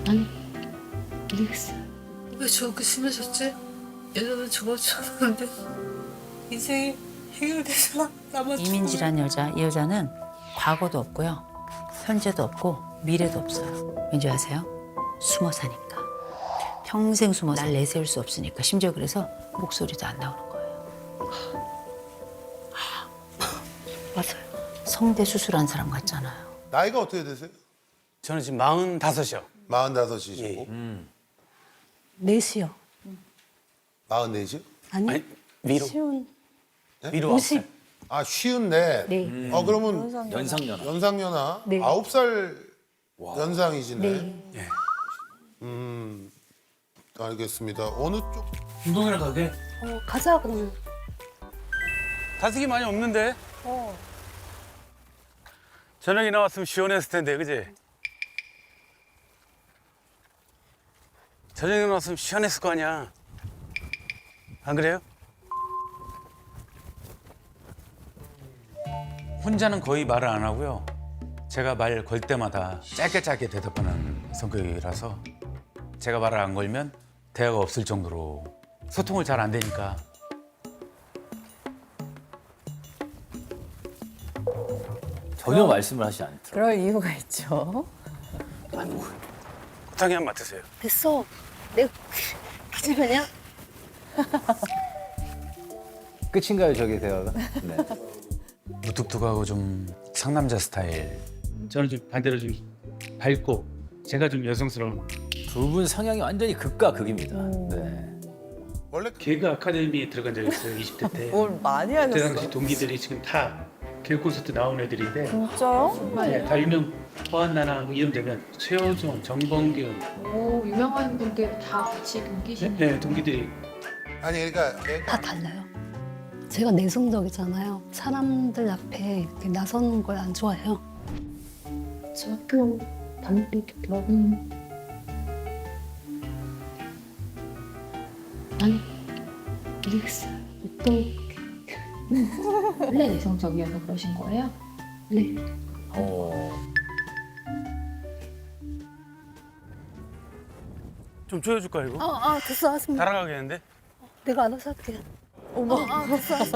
아니, 모르겠어요. 왜 저렇게 심해졌지? 예전에 좋아졌는데 인생이 해결돼서 나만 이민지란 여자, 이 여자는 과거도 없고요. 현재도 없고 미래도 없어요. 왠지 아세요? 숨어 사니까. 평생 숨어 날 내세울 수 없으니까. 심지어 그래서 목소리도 안 나오는 거예요. 맞아요. 성대 수술한 사람 같잖아요. 나이가 어떻게 되세요? 저는 지금 45이요. 45이시고. 넷이요. 44이요? 아니, 아니, 위로. 쉬운 위로 50. 아, 쉬운데. 네. 그러면 연상연하. 연상연하? 네. 9살 연상이시네. 네. 예. 알겠습니다. 어느 쪽? 운동이나 가게? 가자, 그러면. 가슴이 많이 없는데? 저녁에 나왔으면 시원했을 텐데, 그지? 저녁에 나왔으면 시원했을 거 아니야. 안 그래요? 혼자는 거의 말을 안 하고요. 제가 말 걸 때마다 짧게 대답하는 성격이라서 제가 말을 안 걸면 대화가 없을 정도로 소통을 잘 안 되니까. 전혀 말씀을 하시지 않더라고요. 그럴 이유가 있죠. 고탕이 한 맡으세요. 됐어. 내가 기집애냐? 끝인가요, 저기 대화가? 네. 무뚝뚝하고 좀 상남자 스타일. 저는 좀 반대로 좀 밝고 제가 좀 여성스러운. 두 분 성향이 완전히 극과 극입니다. 네. 원래 개그 아카데미에 들어간 적이 있어요. 20대 때. 뭘 많이 그때 당시 하셨어. 동기들이 지금 다 개그 콘서트 나온 애들인데 진짜요? 네, 다 유명 허한나나 뭐 이름 되면 최호종, 정범균 오, 유명한 분들 다 같이 동기신 네, 동기들이 아니 그러니까 얘가 다 달라요. 제가 내성적이잖아요. 사람들 앞에 이렇게 나서는 걸 안 좋아해요. 저 학교 다니겠죠. 아니, 모르겠어요. 또, 원래 내성적이어서 그러신 거예요? 네. 좀 조여줄까 이거? 됐어, 알았습니다. 따라가겠는데? 내가 알아서 할게.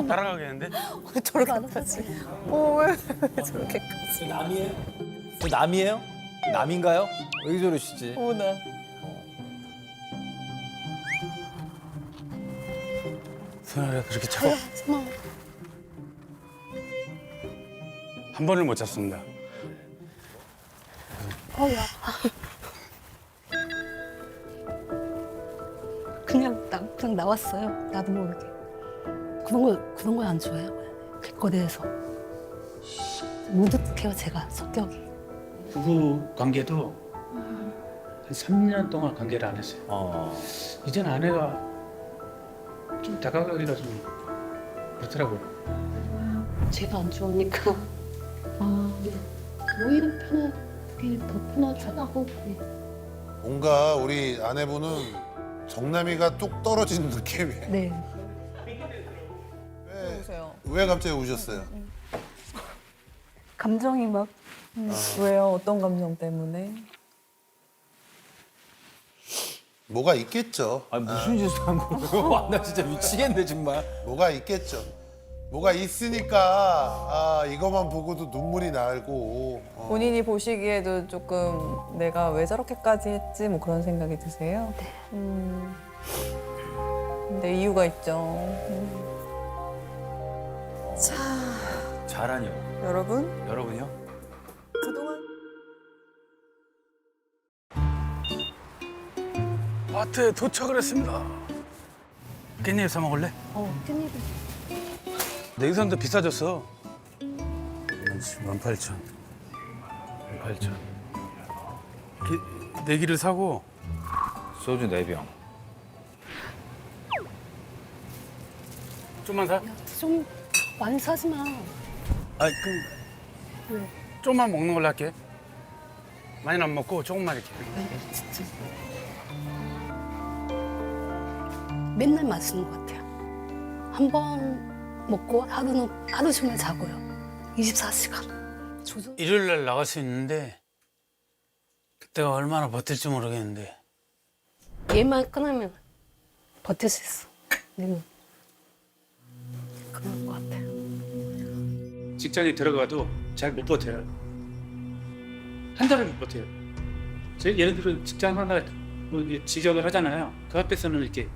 따라가겠는데? 내가 알아서 할게. 왜 저렇게까지? 남이에요? 저 남이에요? 남인가요? 왜 저러시지? 어머나. 소연아 그렇게 차고 고마워. 한 번을 못 잡습니다. 야. 그냥 나왔어요. 나도 모르게. 그런 거 안 좋아해요. 길거리에서. 무득해요, 제가 성격이. 부부 관계도 한 3년 동안 관계를 안 했어요. 이제는 아내가 좀 다가가기가 좀 그렇더라고요. 제가 안 좋으니까. 오히려 편하게, 더 편하고. 뭔가 우리 아내분은 정남이가 뚝 떨어진 느낌이에요. 네. 보세요. 왜 갑자기 우셨어요? 감정이 막. 왜요? 어떤 감정 때문에? 뭐가 있겠죠. 아니, 무슨 짓을 한 거예요? 나 진짜 미치겠네, 정말. 뭐가 있겠죠. 뭐가 있으니까 이것만 보고도 눈물이 나고. 본인이 보시기에도 조금 내가 왜 저렇게까지 했지? 뭐 그런 생각이 드세요? 네. 근데 이유가 있죠. 잘하뇨. 여러분, 여러분요? 그동안 마트에 도착을 했습니다. 깻잎 사 먹을래? 깻잎이. 내기선도 비싸졌어. 18,000. 18,000. 내기를 사고 소주 4병. 좀만 사? 좀 많이 사지 마. 아, 그럼 왜? 좀만 먹는 걸로 할게. 많이는 안 먹고 조금만 이렇게. 진짜. 맨날 마시는 것 같아요. 한 번 먹고 하루 종일 자고요. 24시간. 조절. 일요일 날 나갈 수 있는데 내가 얼마나 버틸지 모르겠는데. 얘만 끊으면 버틸 수 있어. 얘는 그럴 것 같아. 직장에 들어가도 잘 못 버텨요. 한 달을 못 버텨요. 예를 들어 직장 하나 뭐 이제 지적을 하잖아요. 그 앞에서는 이렇게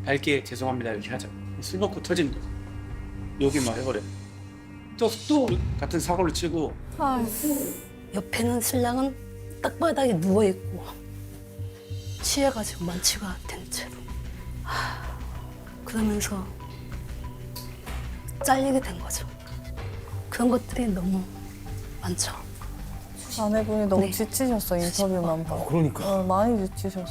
밝게 죄송합니다 이렇게 하죠. 술 먹고 터지는 거죠. 욕이 막 해버려. 또 같은 사고를 치고 옆에는 신랑은 땅바닥에 누워 있고 취해가지고 만취가 된 채로 그러면서 잘리게 된 거죠. 그런 것들이 너무 많죠. 아내분이 너무 네. 지치셨어, 인터뷰만 봐. 그러니까. 많이 지치셨어.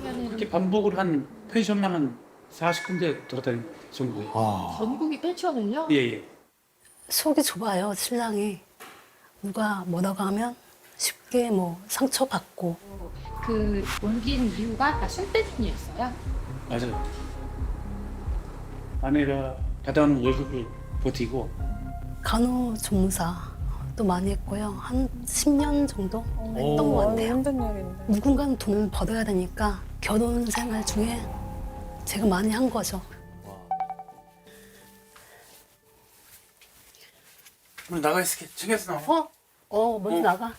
그렇게 반복을 한 펜션만 한 40군데 돌아다닐 정도예요. 아. 전국이 펜션을요? 예예. 속이 좁아요. 신랑이 누가 뭐라고 하면 쉽게 뭐 상처받고 그 옮긴 이유가 다 술 때문이었어요? 맞아요. 아내가 받아오는 월급을 버티고 간호조무사도 많이 했고요. 한 10년 정도 했던 것 많이 같아요. 힘든 일인데. 누군가는 돈을 벌어야 되니까 결혼 생활 중에 제가 많이 한 거죠. 오늘 나가 있을게. 챙겨서 나와. 먼저 나가.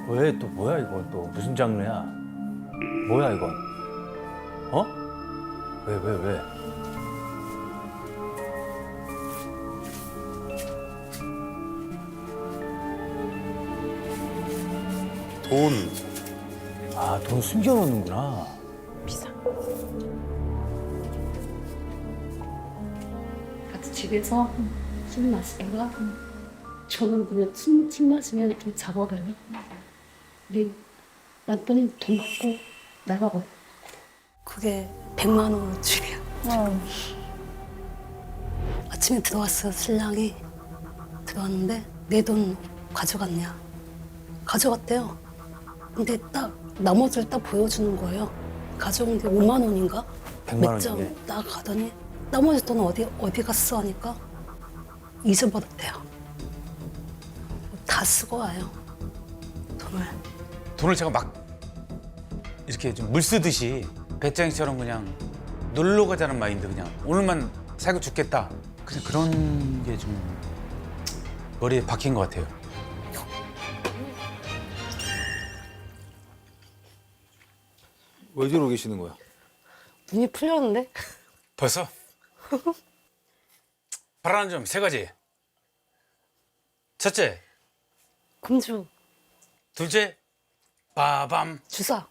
왜 또 뭐야 이건 또 무슨 장르야? 뭐야 이건? 어? 왜? 돈. 아, 돈 숨겨놓는구나. 같이 집에서 술 마시다가 저는 그냥 술 마시면 좀 잡아가요. 근데 남편이 돈 받고 나가고 그게 100만 원어치래요. 아침에 들어왔어요. 신랑이 들어왔는데 내 돈 가져갔냐? 가져갔대요. 근데 딱 나머지를 딱 보여주는 거예요. 가져온 게 5만 원인가? 100만 원 몇 중에. 장 딱 가더니 나머지 돈은 어디 갔어 하니까 잊어버렸대요. 다 쓰고 와요. 돈을 제가 막 이렇게 좀 물 쓰듯이 배짱이처럼 그냥 놀러 가자는 마인드 그냥 오늘만 살고 죽겠다. 그냥 그런 게 좀 머리에 박힌 것 같아요. 왜 저러고 계시는 거야? 눈이 풀렸는데? 벌써? 바라는 점 세 가지. 첫째, 금주 둘째, 빠밤. 주사.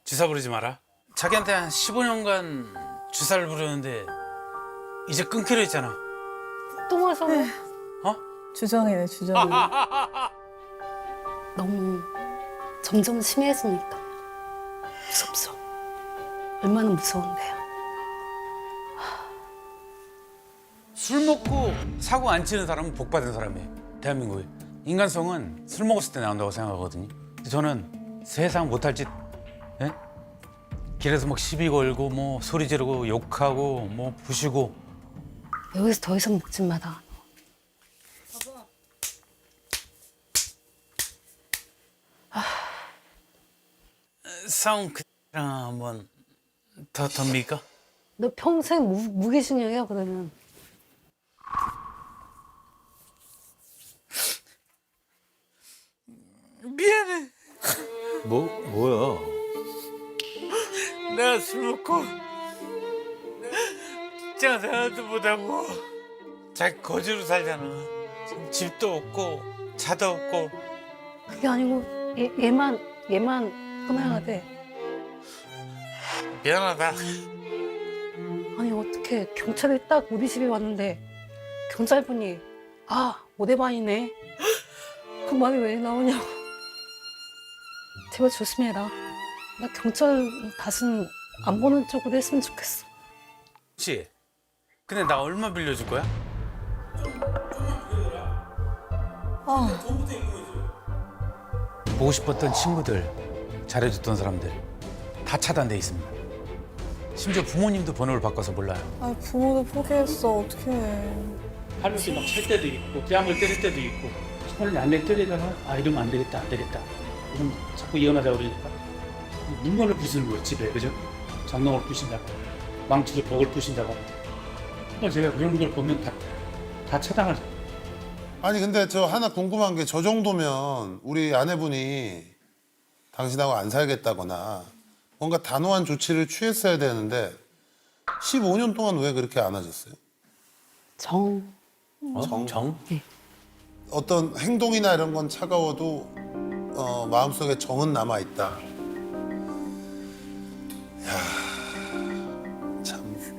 주사 부르지 마라. 자기한테 한 15년간 주사를 부르는데 이제 끊기로 했잖아. 또 와서 주정이네, 주정이. 너무 점점 심해지니까 무섭죠. 얼마나 무서운데요. 술 먹고 사고 안 치는 사람은 복 받은 사람이에요. 대한민국에. 인간성은 술 먹었을 때 나온다고 생각하거든요. 근데 저는 세상 못할 짓, 예? 길에서 막 시비 걸고 뭐 소리 지르고 욕하고 뭐 부시고 여기서 더 이상 먹지 마라. 싸움 그랑 한번 더 덤빌까? 너 평생 무기징역이야 그러면. 미안해. 뭐야? 내가 술 먹고 직장 생활도 못하고 자기 거지로 살잖아. 지금 집도 없고 차도 없고. 그게 아니고 얘만 끊어야 돼. 미안하다. 아니 어떻게 경찰이 딱 우리 집에 왔는데 경찰분이 오대반이네 그 말이 왜 나오냐고 제발 조심해라. 나 경찰 다시는 안 보는 쪽으로 했으면 좋겠어. 씨, 근데 나 얼마 빌려줄 거야? 보고 싶었던 친구들, 잘해줬던 사람들 다 차단돼 있습니다. 심지어 부모님도 번호를 바꿔서 몰라요. 아, 부모도 포기했어. 어떡해. 하루씩 막 찰 때도 있고 뺨을 때릴 때도 있고 손을 얇게 때리다가 아 이러면 안 되겠다 안 되겠다 이러면 자꾸 이혼하자고 그러니까 물건을 부수는 거예요 집에 그죠? 장롱을 부신다고 망치로 벽을 부신다고 정말 제가 그런 걸 보면 다 차단하죠. 아니 근데 저 하나 궁금한 게 저 정도면 우리 아내분이 당신하고 안 살겠다거나 뭔가 단호한 조치를 취했어야 되는데 15년 동안 왜 그렇게 안 하셨어요? 정. 정? 어떤 행동이나 이런 건 차가워도 마음속에 정은 남아 있다.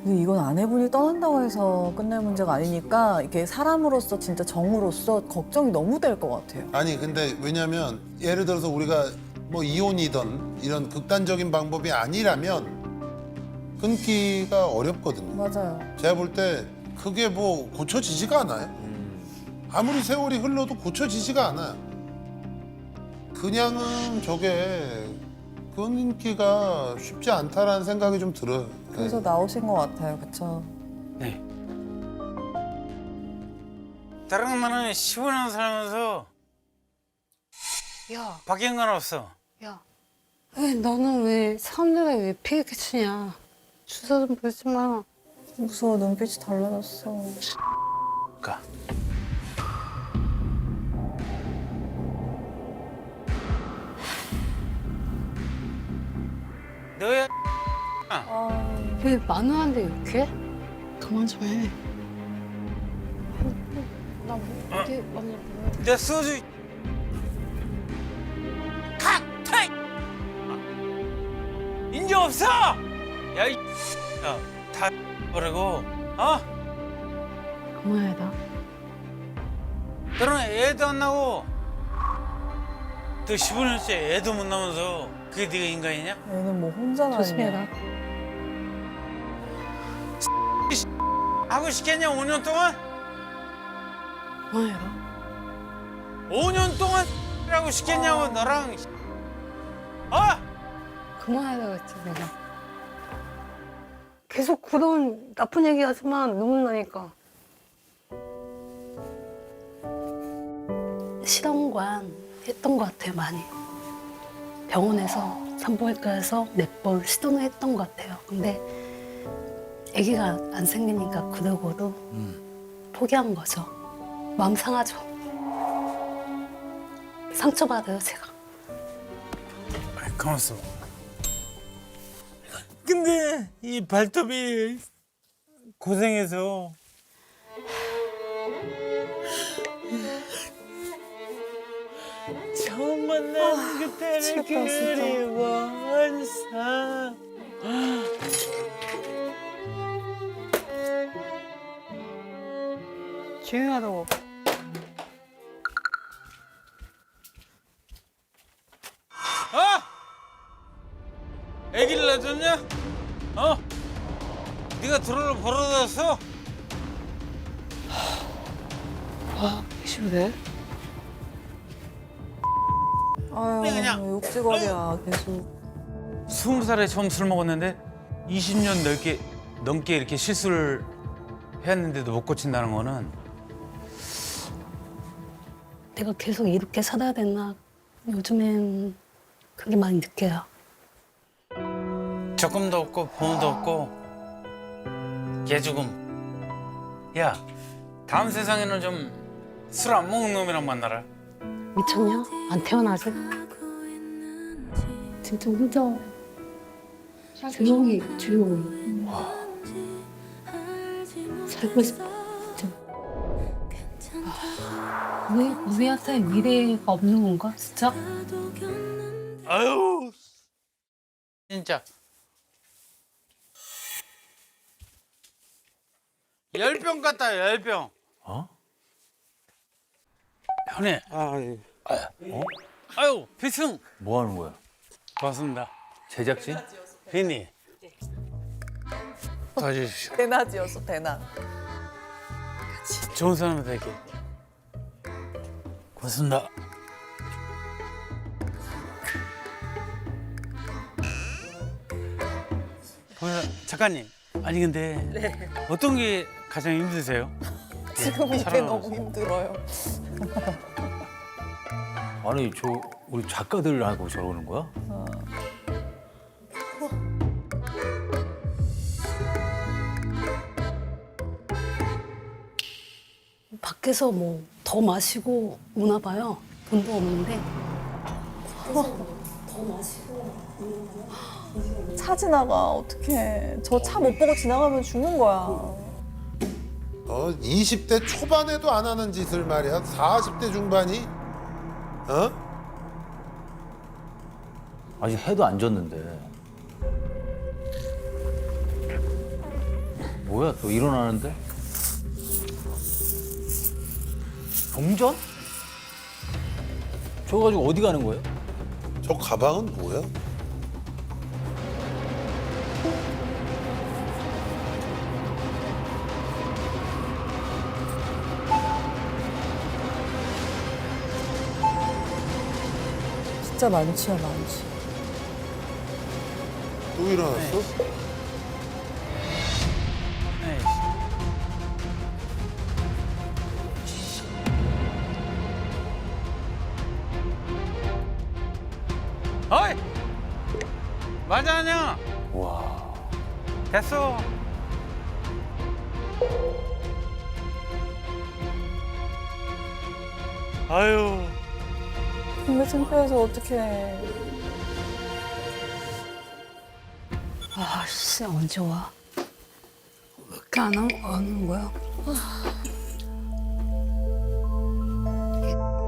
근데 이건 아내분이 떠난다고 해서 끝날 문제가 아니니까 이게 사람으로서 진짜 정으로서 걱정이 너무 될 것 같아요. 아니 근데 왜냐면 예를 들어서 우리가 뭐 이혼이든 이런 극단적인 방법이 아니라면 끊기가 어렵거든요. 맞아요. 제가 볼 때 그게 뭐 고쳐지지가 않아요. 아무리 세월이 흘러도 고쳐지지가 않아요. 그냥은 저게 끊기가 쉽지 않다라는 생각이 좀 들어요. 그래서 나오신 것 같아요. 그쵸? 네. 다른 나는 15년 살면서 야, 바뀐 건 없어. 야. 왜 너는 왜 사람들에 왜 피해 끼치냐. 주사 좀 보지 마. 무서워. 눈빛이 달라졌어. 가. 너야. 왜 마누라한테 욕해? 그만 좀 해. 나 뭐, 어디 먼저 보여? 내 소주. 각! 타이! 인정 없어! 야, 이 야, 다 버리고, 어? 그만해라. 너는 애도 안 나고, 너 15년째 애도 못 나면서 그게 네가 인간이냐? 얘는 뭐 혼자나 조심해라. 하고 싶겠냐, 5년 동안? 그만해라. 5년 동안 하고 싶겠냐고, 너랑. 어? 그만하라고 했지 내가. 계속 그런 나쁜 얘기 하지만 눈물 나니까. 실험관 했던 것 같아요 많이. 병원에서 산부인과에서 몇 번 시도는 했던 것 같아요. 근데 아기가 안 생기니까 그러고도 포기한 거죠. 마음 상하죠. 상처받아요 제가. 가만있어. 근데 이 발톱이 고생해서 처음 만난 그때를 그리워한사. 조용히 하라고. 애기를 낳았냐? 어? 네가 도로를 벌어졌어? 싫은데? 아유, 그냥. 왜 욕지거리야 계속. 20살에 처음 술 먹었는데 20년 넘게 이렇게 실수를 했는데도 못 고친다는 거는 내가 계속 이렇게 살아야 되나. 요즘엔 그게 많이 느껴요. 적금도 없고 보험도 없고 개죽음. 야, 다음 세상에는 좀 술 안 먹는 놈이랑 만나라. 미쳤냐? 안 태어나지? 진짜 혼자 조용히 살고 싶어. 진짜. 우리한테 미래가 없는 건가? 진짜? 아유, 진짜. 10병 같다, 10병. 어? 형님. 아유, 필승. 뭐 하는 거야? 고맙습니다. 제작진? 피니. 도와주십시오. 대낮이었어, 대낮. 좋은 사람한테 이렇게. 고맙습니다. 작가님, 아니 근데 어떤 게 가장 힘드세요? 지금 이게 살아남아서. 너무 힘들어요. 아니 저 우리 작가들하고 저러는 거야? 밖에서 뭐 더 마시고 오나 봐요. 돈도 없는데. 더 마시고. 차 지나가, 어떡해. 저 차 못 보고 지나가면 죽는 거야. 20대 초반에도 안 하는 짓을 말이야. 40대 중반이? 어? 아직 해도 안 졌는데. 뭐야 또 일어나는데? 동전? 저거 가지고 어디 가는 거예요? 저 가방은 뭐야? 진짜 많지야, 많지. 또 일어났어? 어이! 맞아, 아니야? 와. 됐어. 아유. 근데 창피해서 어떡해. 아, 씨, 언제 와? 왜 이렇게 안 오는 거야?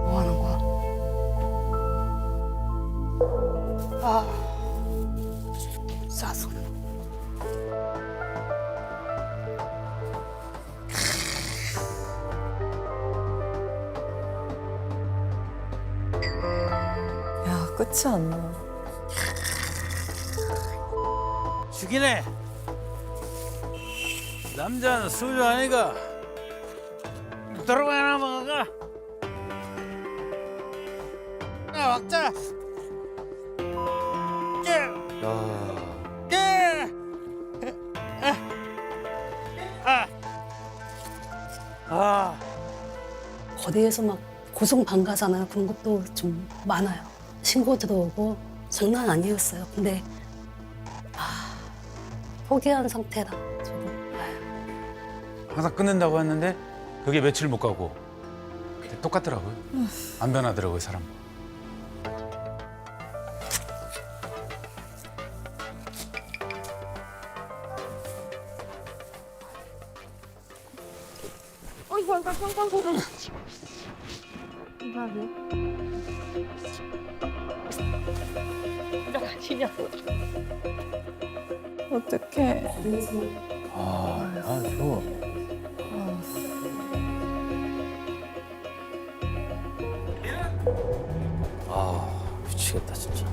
뭐 하는 거야? 짜증나. 야, 끝이 안 나. 죽이네. 남자는 소주 아니가. 들어가나 먹어가. 야, 먹자. 거리에서 막 고성방가잖아요. 그런 것도 좀 많아요. 신고 들어오고 장난 아니었어요. 근데 포기한 상태라 저도. 항상 끊는다고 했는데 그게 며칠 못 가고 똑같더라고요. 안 변하더라고요, 사람. 어떡해. 아, 저. 아, 미치겠다 진짜.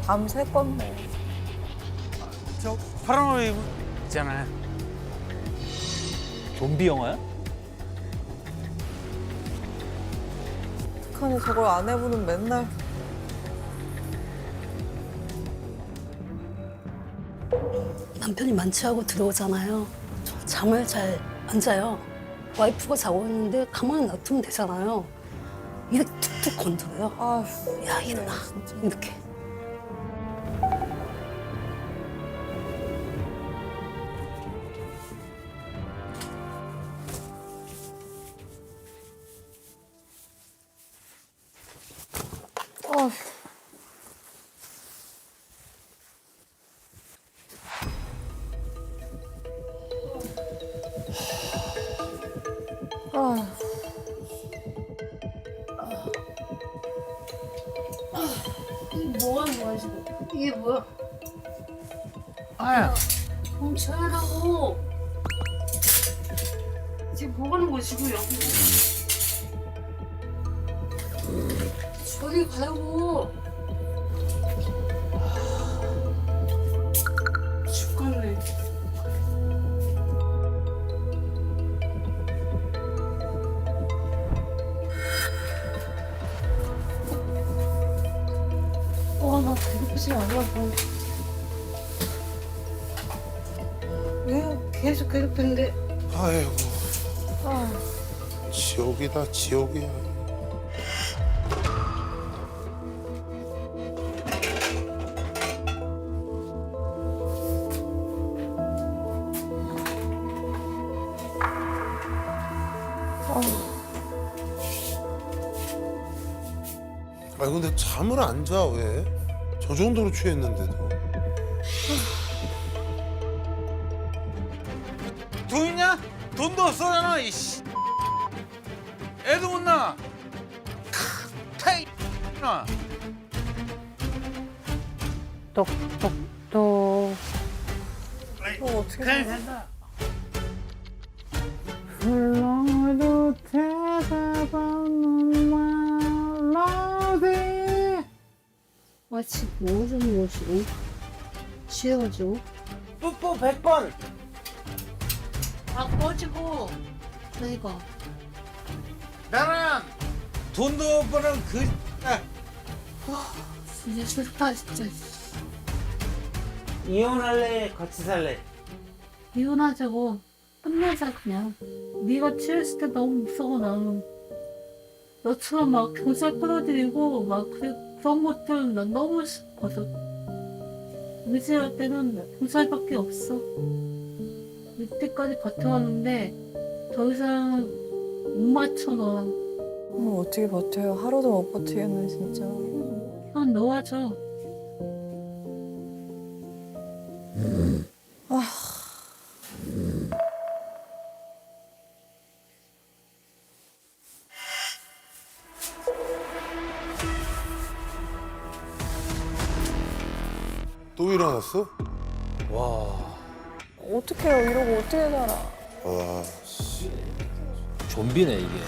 밤새 건데. 저 파란 옷 있잖아요. 좀비 영화야? 북한에 저걸 아내분은 맨날. 남편이 만취하고 들어오잖아요. 저 잠을 잘 안 자요. 와이프가 자고 있는데 가만히 놔두면 되잖아요. 이렇게 툭툭 건드려요. 아휴. 야, 일어나. 이렇게. 아휴. 아휴. 뭐 하는 거야, 지금? 이게 뭐야? 아야, 멈춰라고. 먹는 곳이고 여기. 저리 가라고. 죽겠네. 나 배고프지 않아서. 왜 계속 괴롭히는데? 아이고. 지옥이다, 지옥이야. 아니 근데 잠을 안 자 왜? 저 정도로 취했는데도. 돈 있냐? 돈도 없어잖아 이씨. 애도 못 낳아. 타이 나. 똑똑똑. 어떻게 된다. 불러도 대답하는 말라디. 마치 모든 것이 취해가지고. 뽀뽀 100번. 아 꺼지고. 그러니까. 나는 돈도 못 버는 그. 진짜 슬퍼 진짜. 이혼할래? 같이 살래? 이혼하자고. 끝내자 그냥. 네가 취했을 때 너무 무서워 나는. 너처럼 막 경찰 끌어들이고 막 그런 것들 난 너무 싶어서. 의지할 때는 경찰밖에 없어. 이때까지 버텨왔는데 더 이상 못 맞춰 너. 어떻게 버텨요? 하루도 못 버티겠네 진짜. 난 놓아줘. 또 일어났어? 어떻게 해요? 이러고 어떻게 살아? 와, 씨. 좀비네 이게.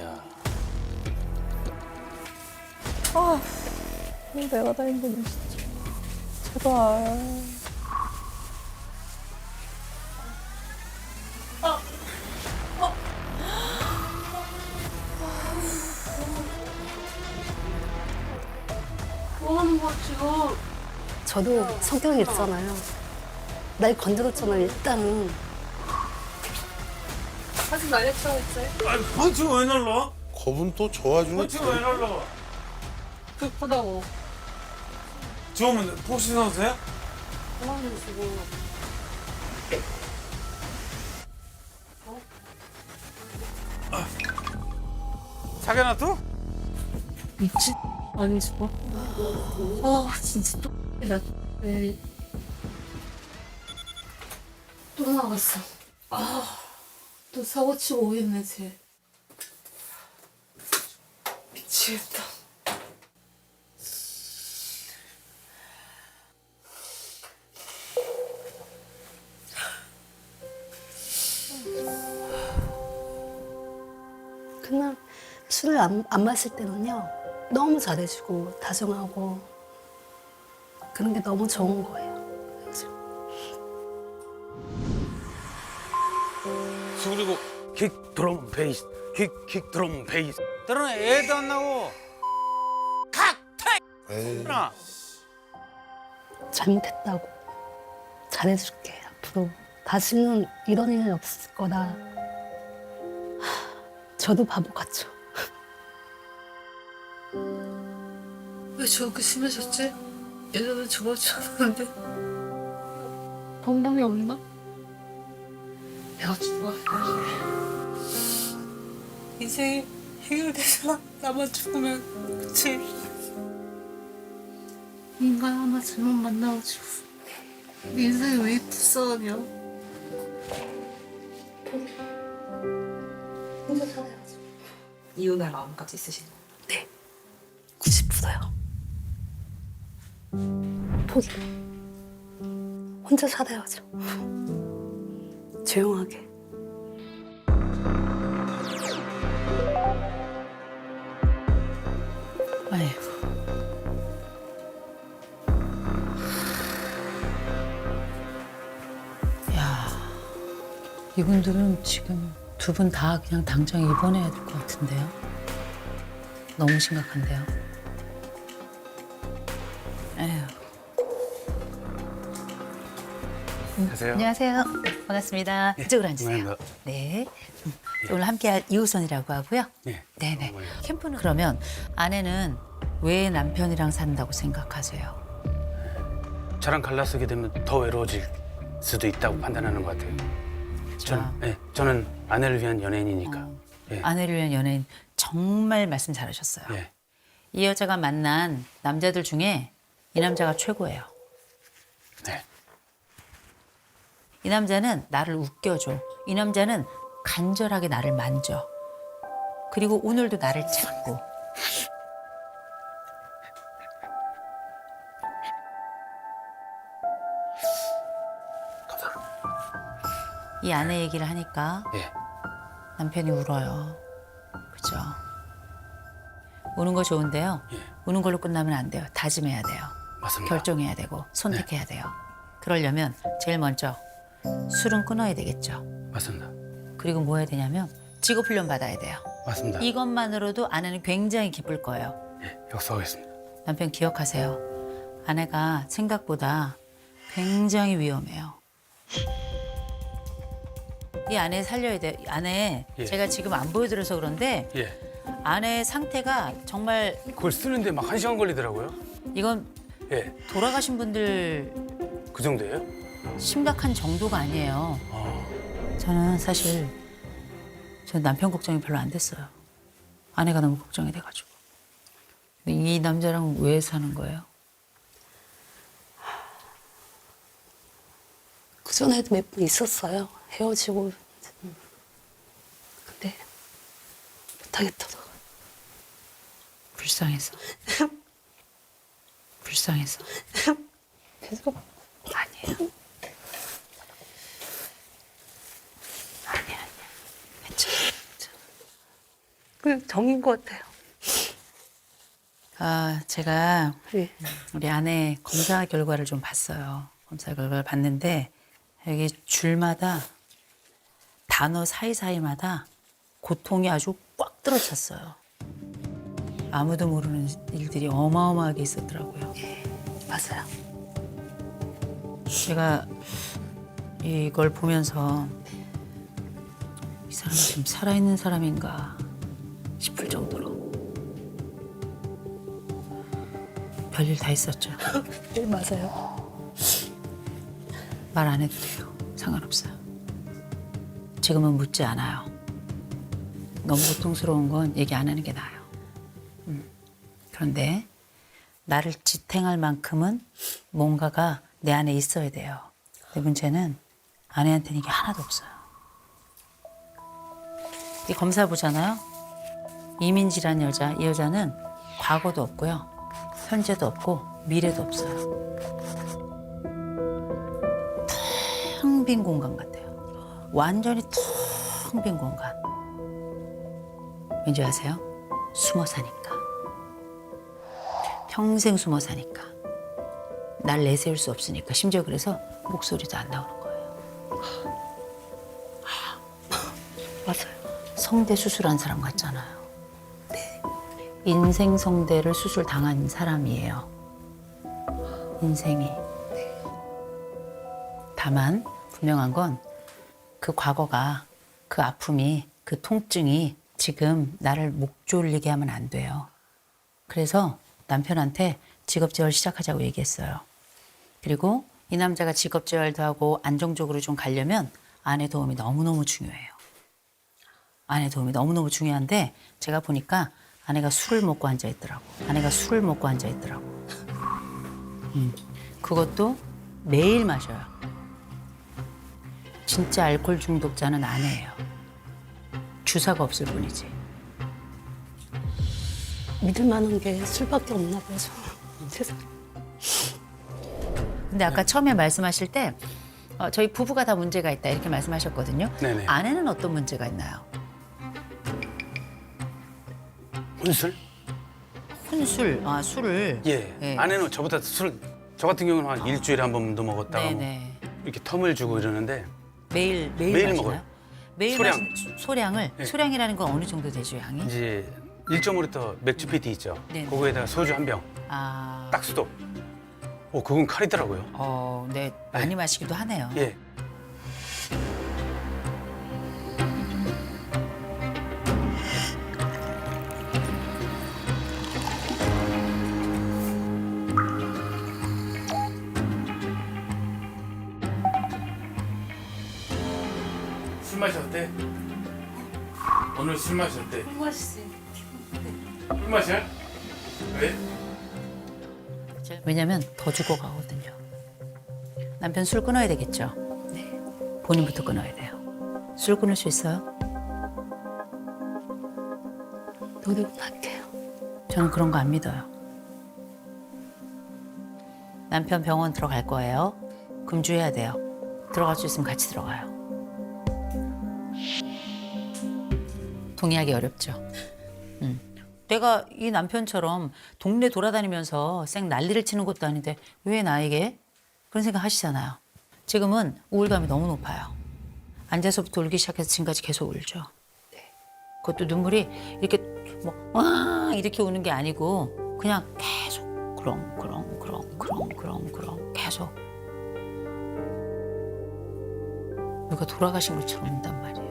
야. 내가 다 힘드네 진짜. 제발. 뭐 하는 거야 지금? 저도 성격이 있잖아요. 날 건드렸잖아요, 일단은. 아직 날렸어 했지? 아니 펀치 왜 날라? 겁은 또 저 와중에. 펀치 왜 날라? 슬프다고. 저면 복싱 선수야? 뭐 하는 지금? 자기나 또? 미친 아니 저거? 아 진짜 또 왜? 또 나갔어. 또 사고 치고 오겠네 쟤. 미치겠다. 그날 술을 안 마실 때는요, 너무 잘해주고 다정하고 그런 게 너무 좋은 거예요. 그래서 그리고 킥 드럼 베이스 킥 드럼 베이스 너는 애도 안 나고 에이. 칵테일나 잘못했다고 잘해줄게 앞으로 다시는 이런 일은 없을 거다. 저도 바보 같죠. 왜 저렇게 심해졌지? 예전에 저거지 않았는데 건강이 없나? 내가 죽어. 인생이 해결되잖아. 나만 죽으면 그치? 인간 하나 잘못 만나가지고 내 인생이 왜 이렇게 싸우냐? 혼자 살아야죠. 이혼할 마음까지 있으신 거예요? 네, 90%요. 포기. 혼자 살아야죠. 조용하게. 이분들은 지금 두 분 다 그냥 당장 입원해야 될 것 같은데요. 너무 심각한데요. 에휴. 안녕하세요. 안녕하세요. 반갑습니다. 이쪽으로 앉으세요. 네. 오늘 함께할 이호선이라고 하고요. 네. 네네. 캠프는 그러면 아내는 왜 남편이랑 산다고 생각하세요? 저랑 갈라서게 되면 더 외로워질 수도 있다고 판단하는 것 같아요. 저는 아내를 위한 연예인이니까. 예. 아내를 위한 연예인 정말 말씀 잘하셨어요. 예. 이 여자가 만난 남자들 중에 이 남자가 최고예요. 네. 이 남자는 나를 웃겨줘. 이 남자는 간절하게 나를 만져. 그리고 오늘도 나를 찾고. 이 아내 얘기를 하니까 예. 남편이 울어요. 그죠? 우는 거 좋은데요. 예. 우는 걸로 끝나면 안 돼요. 다짐해야 돼요. 맞습니다. 결정해야 되고 선택해야 돼요. 그러려면 제일 먼저 술은 끊어야 되겠죠. 맞습니다. 그리고 뭐 해야 되냐면 직업 훈련 받아야 돼요. 맞습니다. 이것만으로도 아내는 굉장히 기쁠 거예요. 예, 역사하겠습니다. 남편 기억하세요. 아내가 생각보다 굉장히 위험해요. 이 아내 살려야 돼요. 아내 예. 제가 지금 안 보여드려서 그런데 예. 아내의 상태가 정말 그걸 쓰는데 막 1시간 걸리더라고요. 이건 예. 돌아가신 분들 그 정도예요? 심각한 정도가 아니에요. 아, 저는 사실 저 남편 걱정이 별로 안 됐어요. 아내가 너무 걱정이 돼가지고. 근데 이 남자랑 왜 사는 거예요? 그 전에도 몇 번 있었어요. 헤어지고. 근데 못하겠더라고요. 불쌍해서. 불쌍해서. 계속 아니에요. 아니야. 괜찮아. 그 정인 것 같아요. 아, 제가 예. 우리 아내 검사 결과를 좀 봤어요. 검사 결과를 봤는데 여기 줄마다 단어 사이사이마다 고통이 아주 꽉 들어찼어요. 아무도 모르는 일들이 어마어마하게 있었더라고요. 맞아요. 제가 이걸 보면서 이 사람이 지금 살아있는 사람인가 싶을 정도로 별일 다 있었죠. 네, 맞아요. 말 안 해도 돼요. 상관없어요. 지금은 묻지 않아요. 너무 고통스러운 건 얘기 안 하는 게 나아요. 그런데 나를 지탱할 만큼은 뭔가가 내 안에 있어야 돼요. 근데 문제는 아내한테는 이게 하나도 없어요. 이 검사 보잖아요. 이민지란 여자, 이 여자는 과거도 없고요. 현재도 없고 미래도 없어요. 텅 빈 공간 같아요. 완전히 텅 빈 공간. 왠지 아세요? 숨어 사니까. 평생 숨어 사니까. 날 내세울 수 없으니까. 심지어 그래서 목소리도 안 나오는 거예요. 맞아요. 성대 수술한 사람 같잖아요. 네. 인생 성대를 수술 당한 사람이에요. 인생이. 다만 분명한 건 그 과거가, 그 아픔이, 그 통증이 지금 나를 목 졸리게 하면 안 돼요. 그래서 남편한테 직업재활 시작하자고 얘기했어요. 그리고 이 남자가 직업재활도 하고 안정적으로 좀 가려면 아내 도움이 너무너무 중요해요. 아내 도움이 너무너무 중요한데 제가 보니까 아내가 술을 먹고 앉아있더라고. 아내가 술을 먹고 앉아있더라고. 그것도 매일 마셔요. 진짜 알코올 중독자는 아내예요. 주사가 없을 뿐이지. 믿을 만한 게 술밖에 없나 봐요. 세상에. 근데 아까 처음에 말씀하실 때 저희 부부가 다 문제가 있다 이렇게 말씀하셨거든요. 네네. 아내는 어떤 문제가 있나요? 혼술? 혼술, 술을. 예. 네. 아내는 저보다 술, 저 같은 경우는 한 일주일에 한 번도 먹었다가 뭐 네네. 이렇게 텀을 주고 이러는데 매일 마시나요? 먹어요. 매일 소량. 마시는 소량을 네. 소량이라는 건 어느 정도 되죠, 양이? 이제 1.5리터 맥주 PT 있죠. 네. 그거에다가 소주 한 병, 아, 딱 수도. 그건 칼이더라고요. 네, 많이 마시기도 하네요. 예. 술 마셨대? 오늘 술 마셨대? 맛있어요. 술 마셔? 왜? 왜냐면 더 죽어가거든요. 남편 술 끊어야 되겠죠? 네. 본인부터 끊어야 돼요. 술 끊을 수 있어요? 노력은 할게요. 저는 그런 거 안 믿어요. 남편 병원 들어갈 거예요. 금주해야 돼요. 들어갈 수 있으면 같이 들어가요. 동의하기 어렵죠. 내가 이 남편처럼 동네 돌아다니면서 쌩 난리를 치는 것도 아닌데 왜 나에게? 그런 생각 하시잖아요. 지금은 우울감이 너무 높아요. 앉아서부터 울기 시작해서 지금까지 계속 울죠. 그것도 눈물이 이렇게 와 이렇게 우는 게 아니고 그냥 계속 그렁 계속 누가 돌아가신 것처럼 운단 말이에요.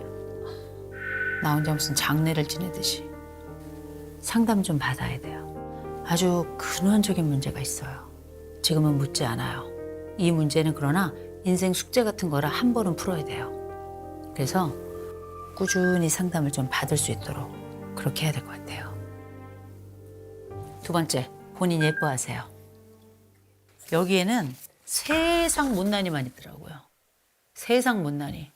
나 혼자 무슨 장례를 지내듯이. 상담 좀 받아야 돼요. 아주 근원적인 문제가 있어요. 지금은 묻지 않아요. 이 문제는 그러나 인생 숙제 같은 거라 한 번은 풀어야 돼요. 그래서 꾸준히 상담을 좀 받을 수 있도록 그렇게 해야 될 것 같아요. 두 번째, 본인 예뻐하세요. 여기에는 세상 못난이만 있더라고요. 세상 못난이.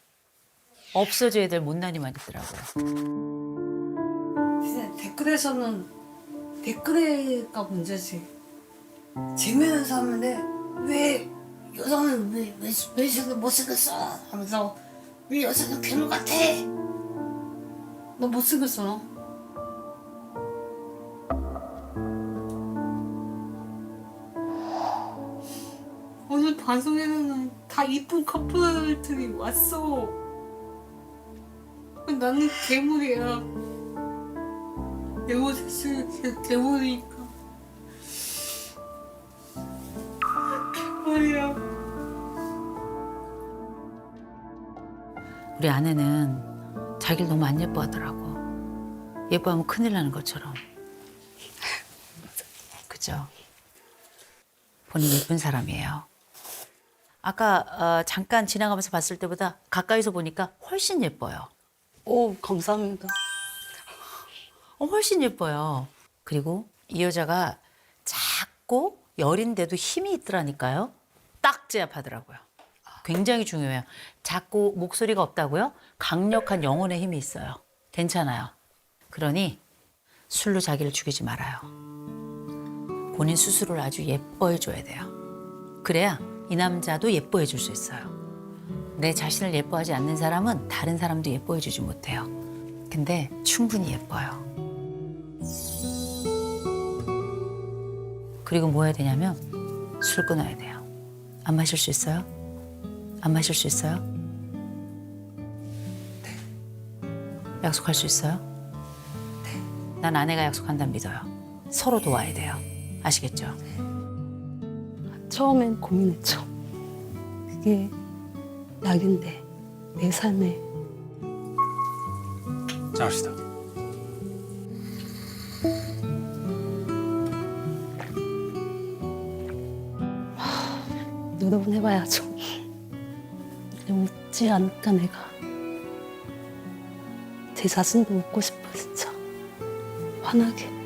없어져야 될 못난이만 있더라고요. 진짜 댓글에서는 댓글가 문제지. 재미있는 사람인데 왜 여자는 왜 못생겼어? 하면서 왜 여자는 괴물 같아? 너 못생겼어 너? 오늘 방송에는 다 이쁜 커플들이 왔어. 나는 괴물이야. 내 옷을 괴물이니까. 괴물이야. 우리 아내는 자기를 너무 안 예뻐하더라고. 예뻐하면 큰일 나는 것처럼. 그죠? 본인 예쁜 사람이에요. 아까 잠깐 지나가면서 봤을 때보다 가까이서 보니까 훨씬 예뻐요. 오, 감사합니다. 훨씬 예뻐요. 그리고 이 여자가 작고 여린데도 힘이 있더라니까요. 딱 제압하더라고요. 굉장히 중요해요. 작고 목소리가 없다고요? 강력한 영혼의 힘이 있어요. 괜찮아요. 그러니 술로 자기를 죽이지 말아요. 본인 스스로를 아주 예뻐해줘야 돼요. 그래야 이 남자도 예뻐해줄 수 있어요. 내 자신을 예뻐하지 않는 사람은 다른 사람도 예뻐해주지 못해요. 근데 충분히 예뻐요. 그리고 뭐 해야 되냐면 술 끊어야 돼요. 안 마실 수 있어요? 안 마실 수 있어요? 네. 약속할 수 있어요? 네. 난 아내가 약속한다면 믿어요. 서로 도와야 돼요. 아시겠죠? 처음엔 고민했죠. 그게 낙인데 내 삶에 자, 합시다. 노력은 해봐야죠. 웃지 않을까 내가. 제 자신도 웃고 싶어 진짜. 환하게.